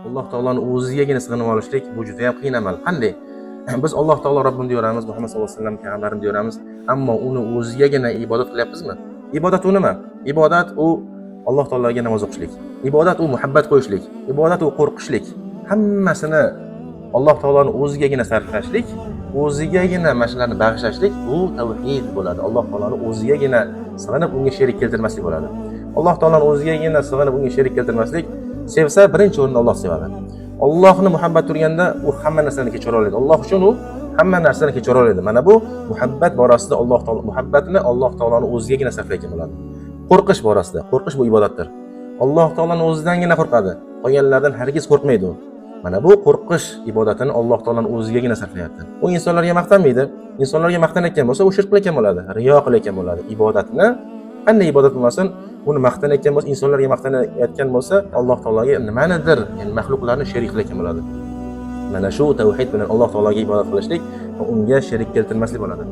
Alloh taoloni o'zigagina sig'inib olishlik bu juda ham qiyin amal. Qanday? Biz Alloh taolo Robbim deyveramiz, Muhammad sollallohu alayhi vasallam payg'ambarim deyveramiz, ammo uni o'zigagina ibodat qilyapmizmi? Ibodat u nima? Ibodat u Alloh taologa namoz o'qishlik. Ibodat u muhabbat qo'yishlik. Ibodat u qo'rqishlik. Hammasini Alloh taoloni o'zigagina sarflashlik, o'zigagina mashlarni bag'ishlashlik bu tavhid bo'ladi. Alloh taoloni o'zigagina sig'inib unga sherik keltirmaslik bo'ladi. Alloh taoloni o'zigagina sig'inib unga sherik keltirmaslik, sevsa birinchi o'rinda Alloh sevadi. Allohni muhabbat turganda u hamma narsani kechira oladi. Alloh uchun u hamma narsani kechira oladi. Mana bu muhabbat borasida Alloh taolo muhabbatni Alloh taoloni o'zigagina sarflayotgan bo'ladi. Qo'rqish borasida, qo'rqish bu ibodatdir. Alloh taolaning o'zidangina qo'rqadi. Qolganlardan hargiz qo'rqmaydi u. Mana bu qo'rqish ibodatini Alloh taolaning o'zigagina sarflayapti. U insonlarga maqtanmaydi. Insonlarga maqtanayotgan bo'lsa, u shirk qilayotgan bo'ladi, riyo qilayotgan bo'ladi. Ibodatni qanday ibodat bo'lmasin, uni maqtanayotgan bo'lsa, insonlarga maqtanayotgan bo'lsa, Alloh taologa nimanidir, ya'ni maxluqlarni sherik qilayotgan bo'ladi. Mana shu tavhid bilan Alloh taologa ibodat qilishlik va unga sherik keltirmaslik bo'ladi.